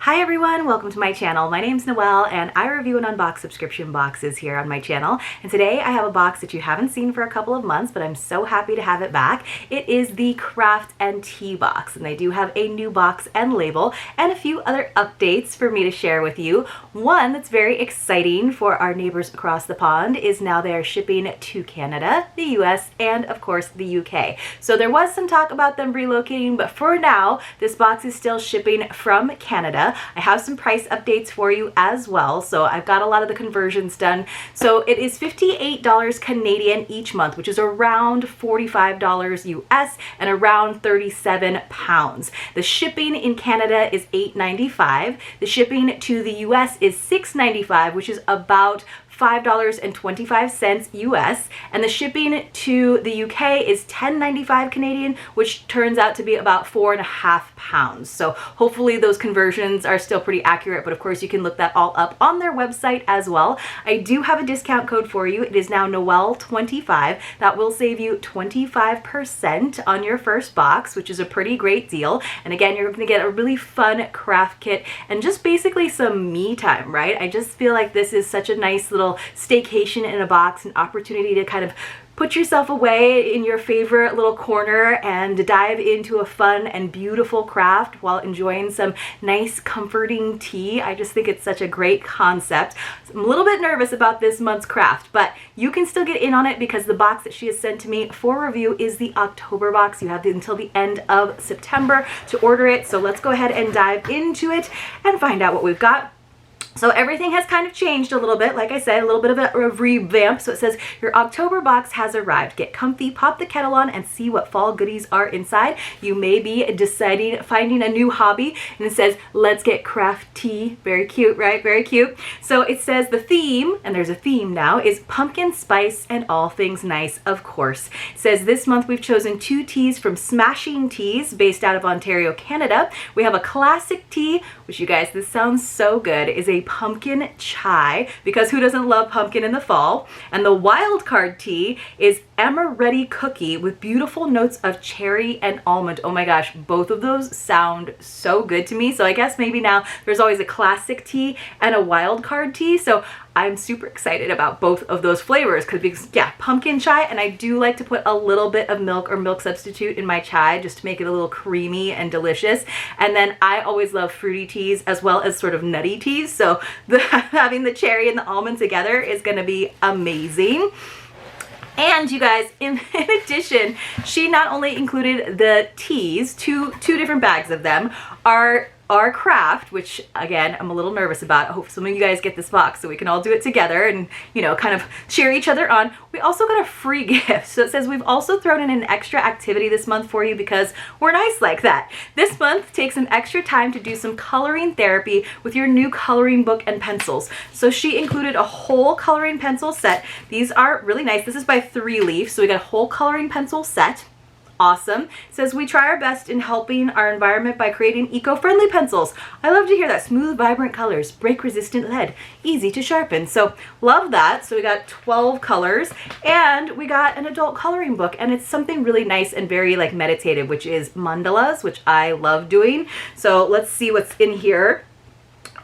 Hi everyone, welcome to my channel. My name's Noelle and I review and unbox subscription boxes here on my channel. And today I have a box that you haven't seen for a couple of months, but I'm so happy to have it back. It is the Craft and Tea box, and they do have a new box and label and a few other updates for me to share with you. One that's very exciting for our neighbors across the pond is now they're shipping to Canada, the US, and of course the UK. So there was some talk about them relocating, but for now, this box is still shipping from Canada. I have some price updates for you as well, so I've got a lot of the conversions done. So it is $58 Canadian each month, which is around $45 US and around 37 pounds. The shipping in Canada is $8.95. The shipping to the US is $6.95, which is about $5.25 US, and the shipping to the UK is $10.95 Canadian, which turns out to be about 4.5 pounds. So hopefully those conversions are still pretty accurate, but of course you can look that all up on their website as well. I do have a discount code for you. It is now Noelle25. That will save you 25% on your first box, which is a pretty great deal. And again, you're going to get a really fun craft kit and just basically some me time, right? I just feel like this is such a nice little staycation in a box, an opportunity to kind of put yourself away in your favorite little corner and dive into a fun and beautiful craft while enjoying some nice comforting tea. I just think it's such a great concept. I'm a little bit nervous about this month's craft, but you can still get in on it because the box that she has sent to me for review is the October box. You have until the end of September to order it, so let's go ahead and dive into it and find out what we've got. So everything has kind of changed a little bit. Like I said, a little bit of a revamp. So it says, your October box has arrived. Get comfy, pop the kettle on, and see what fall goodies are inside. You may be finding a new hobby. And it says, let's get crafty. Very cute, right? Very cute. So it says the theme, and there's a theme now, is pumpkin spice and all things nice, of course. It says this month we've chosen 2 teas from Smashing Teas, based out of Ontario, Canada. We have a classic tea, which you guys, this sounds so good, is a pumpkin chai, because who doesn't love pumpkin in the fall? And the wild card tea is amaretti cookie with beautiful notes of cherry and almond. Oh my gosh, both of those sound so good to me. So I guess maybe now there's always a classic tea and a wild card tea. So I'm super excited about both of those flavors because, yeah, pumpkin chai, and I do like to put a little bit of milk or milk substitute in my chai just to make it a little creamy and delicious. And then I always love fruity teas as well as sort of nutty teas. So having the cherry and the almond together is going to be amazing. And you guys, in addition, she not only included the teas, two different bags of them, our craft, which again, I'm a little nervous about. I hope some of you guys get this box so we can all do it together and, you know, kind of cheer each other on. We also got a free gift. So it says we've also thrown in an extra activity this month for you because we're nice like that. This month, take some extra time to do some coloring therapy with your new coloring book and pencils. So she included a whole coloring pencil set. These are really nice. This is by 3 Leaf, so we got a whole coloring pencil set. Awesome. It says we try our best in helping our environment by creating eco-friendly pencils. I love to hear that. Smooth, vibrant colors, break-resistant lead, easy to sharpen. So love that. So we got 12 colors, and we got an adult coloring book, and it's something really nice and very like meditative, which is mandalas, which I love doing. So let's see what's in here.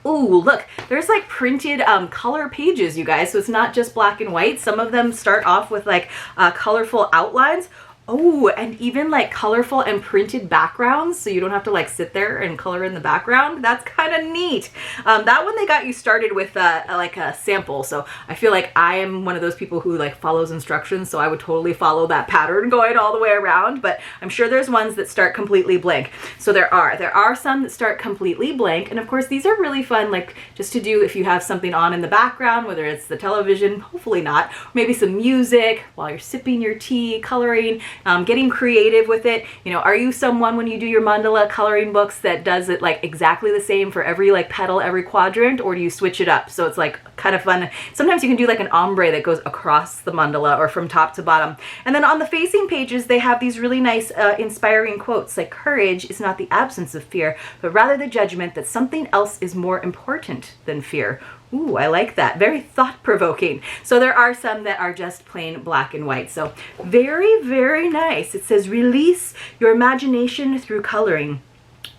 Ooh, look, there's like printed color pages, you guys. So it's not just black and white. Some of them start off with like colorful outlines. Oh, and even like colorful and printed backgrounds, so you don't have to like sit there and color in the background. That's kind of neat. That one they got you started with like a sample, so I feel like I am one of those people who like follows instructions, so I would totally follow that pattern going all the way around, but I'm sure there's ones that start completely blank. So there are some that start completely blank, and of course these are really fun, like just to do if you have something on in the background, whether it's the television, hopefully not, maybe some music while you're sipping your tea, coloring. Getting creative with it. You know, are you someone when you do your mandala coloring books that does it like exactly the same for every like petal, every quadrant, or do you switch it up? So it's like kind of fun. Sometimes you can do like an ombre that goes across the mandala or from top to bottom. And then on the facing pages, they have these really nice inspiring quotes like, courage is not the absence of fear, but rather the judgment that something else is more important than fear. Ooh, I like that. Very thought-provoking. So there are some that are just plain black and white. So very, very nice. It says, release your imagination through coloring.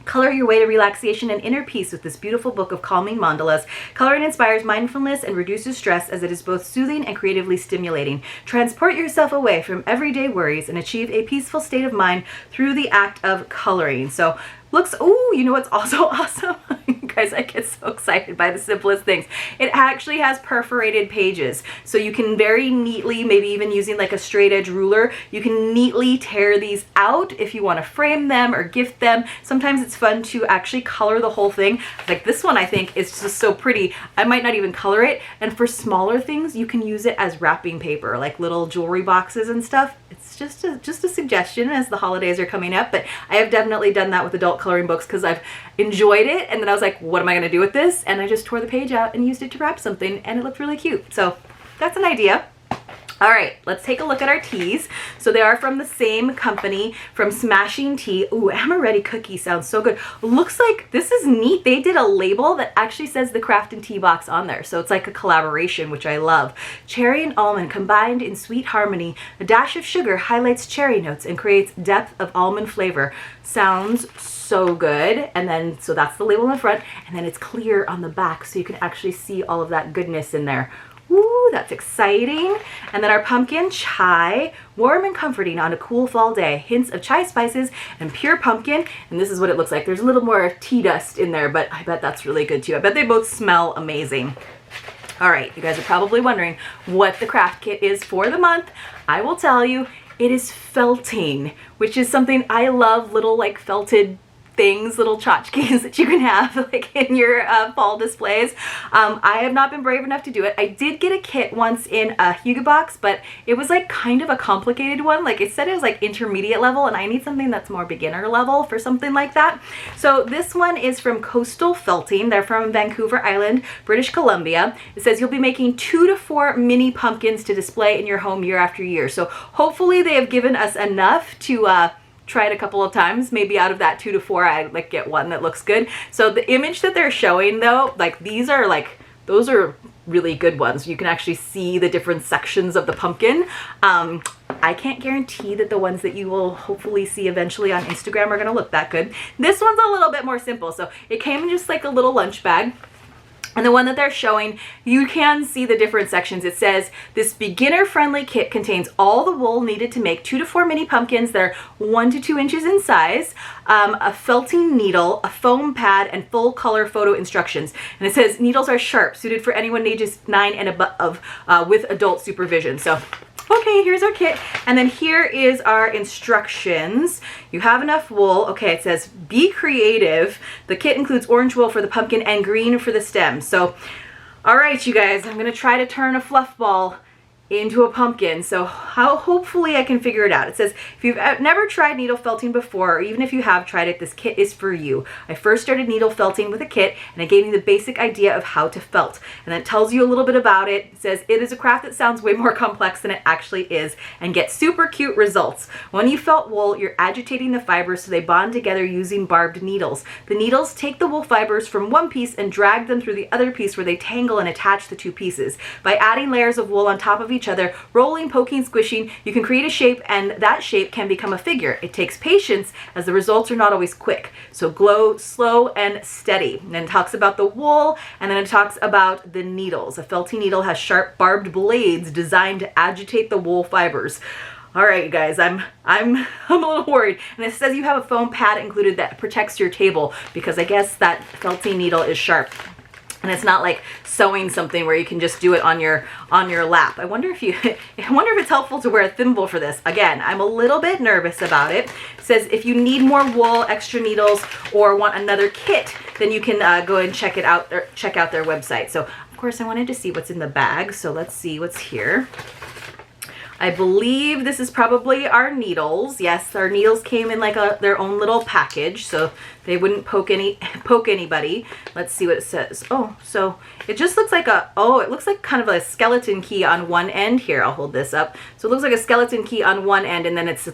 Color your way to relaxation and inner peace with this beautiful book of calming mandalas. Coloring inspires mindfulness and reduces stress as it is both soothing and creatively stimulating. Transport yourself away from everyday worries and achieve a peaceful state of mind through the act of coloring. So looks, oh, you know what's also awesome? Guys, I get so excited by the simplest things. It actually has perforated pages. So you can very neatly, maybe even using like a straight edge ruler, you can neatly tear these out if you want to frame them or gift them. Sometimes it's fun to actually color the whole thing. Like this one I think is just so pretty. I might not even color it. And for smaller things, you can use it as wrapping paper, like little jewelry boxes and stuff. It's just a suggestion as the holidays are coming up, but I have definitely done that with adult coloring books because I've enjoyed it, and then I was like, what am I going to do with this? And I just tore the page out and used it to wrap something, and it looked really cute. So that's an idea. All right, let's take a look at our teas. So they are from the same company, from Smashing Tea. Ooh, amaretti cookie sounds so good. Looks like this is neat. They did a label that actually says the Craft and Tea Box on there. So it's like a collaboration, which I love. Cherry and almond combined in sweet harmony. A dash of sugar highlights cherry notes and creates depth of almond flavor. Sounds so good. And then, so that's the label in the front, and then it's clear on the back so you can actually see all of that goodness in there. Ooh, that's exciting. And then our pumpkin chai, warm and comforting on a cool fall day. Hints of chai spices and pure pumpkin. And this is what it looks like. There's a little more tea dust in there, but I bet that's really good too. I bet they both smell amazing. All right, you guys are probably wondering what the craft kit is for the month. I will tell you, it is felting, which is something I love, little like felted things, little tchotchkes that you can have like in your fall displays. I have not been brave enough to do it. I did get a kit once in a Hugo box, but it was like kind of a complicated one. Like it said it was like intermediate level, and I need something that's more beginner level for something like that. So this one is from Coastal Felting. They're from Vancouver Island, British Columbia. It says you'll be making 2 to 4 mini pumpkins to display in your home year after year. So hopefully they have given us enough to try it a couple of times. Maybe out of that 2 to 4 I like get one that looks good. So the image that they're showing though, like these are like, those are really good ones. You can actually see the different sections of the pumpkin. I can't guarantee that the ones that you will hopefully see eventually on Instagram are gonna look that good. This one's a little bit more simple. So it came in just like a little lunch bag. And the one that they're showing, you can see the different sections. It says, this beginner-friendly kit contains all the wool needed to make 2 to 4 mini pumpkins. They're 1 to 2 inches in size, a felting needle, a foam pad, and full color photo instructions. And it says, needles are sharp, suited for anyone ages 9 and above with adult supervision. So okay, here's our kit. And then here is our instructions. You have enough wool. Okay, it says be creative. The kit includes orange wool for the pumpkin and green for the stem. So, all right, you guys, I'm gonna try to turn a fluff ball into a pumpkin. So hopefully I can figure it out. It says, if you've never tried needle felting before, or even if you have tried it, this kit is for you. I first started needle felting with a kit, and it gave me the basic idea of how to felt. And then it tells you a little bit about it. It says, it is a craft that sounds way more complex than it actually is, and gets super cute results. When you felt wool, you're agitating the fibers so they bond together using barbed needles. The needles take the wool fibers from one piece and drag them through the other piece where they tangle and attach the 2 pieces. By adding layers of wool on top of each other, rolling, poking, squishing, you can create a shape, and that shape can become a figure. It takes patience as the results are not always quick. So glow slow and steady. And then it talks about the wool, and then it talks about the needles. A felting needle has sharp barbed blades designed to agitate the wool fibers. All right, you guys, I'm a little worried. And it says you have a foam pad included that protects your table, because I guess that felting needle is sharp. And it's not like sewing something where you can just do it on your lap. I wonder if it's helpful to wear a thimble for this. Again, I'm a little bit nervous about it. It says if you need more wool, extra needles, or want another kit, then you can go and check it out, or check out their website. So of course I wanted to see what's in the bag. So let's see what's here. I believe this is probably our needles. Yes, our needles came in like their own little package, so they wouldn't poke anybody. Let's see what it says. Oh, so it just looks like it looks like kind of a skeleton key on one end here. I'll hold this up. So it looks like a skeleton key on one end, and then it's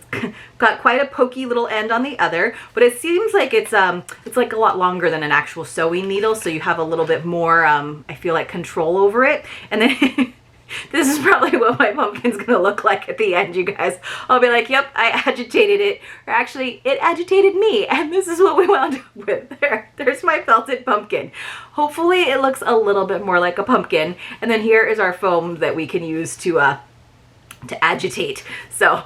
got quite a pokey little end on the other. But it seems like it's like a lot longer than an actual sewing needle, so you have a little bit more, I feel like, control over it. And then This is probably what my pumpkin's gonna look like at the end, you guys. I'll be like, yep, I agitated it. Or actually, it agitated me, and this is what we wound up with. There's my felted pumpkin. Hopefully it looks a little bit more like a pumpkin. And then here is our foam that we can use to agitate. So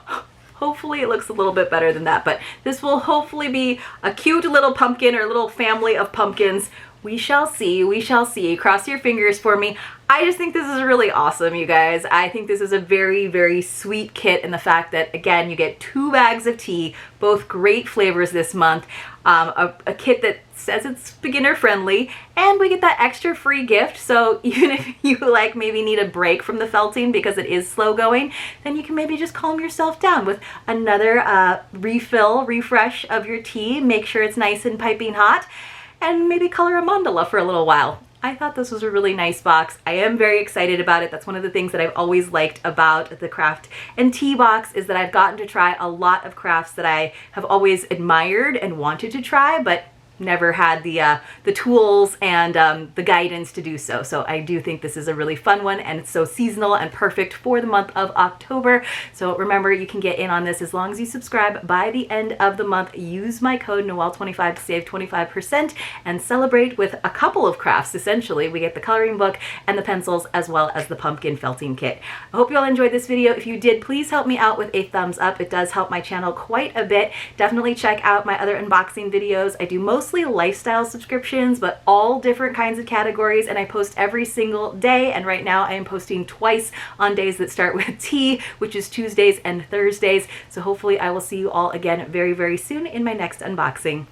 hopefully it looks a little bit better than that, but this will hopefully be a cute little pumpkin or little family of pumpkins. We shall see, we shall see. Cross your fingers for me. I just think this is really awesome, you guys. I think this is a very, very sweet kit in the fact that, again, you get 2 bags of tea, both great flavors this month, a kit that says it's beginner friendly, and we get that extra free gift. So even if you like maybe need a break from the felting because it is slow going, then you can maybe just calm yourself down with another refresh of your tea. Make sure it's nice and piping hot, and maybe color a mandala for a little while. I thought this was a really nice box. I am very excited about it. That's one of the things that I've always liked about the Craft and Tea box, is that I've gotten to try a lot of crafts that I have always admired and wanted to try, but never had the tools and the guidance to do so. So I do think this is a really fun one, and it's so seasonal and perfect for the month of October. So remember, you can get in on this as long as you subscribe by the end of the month. Use my code Noelle25 to save 25% and celebrate with a couple of crafts. Essentially, we get the coloring book and the pencils, as well as the pumpkin felting kit. I hope you all enjoyed this video. If you did, please help me out with a thumbs up. It does help my channel quite a bit. Definitely check out my other unboxing videos. I do mostly lifestyle subscriptions, but all different kinds of categories, and I post every single day. And right now I am posting twice on days that start with T, which is Tuesdays and Thursdays. So hopefully I will see you all again very, very soon in my next unboxing.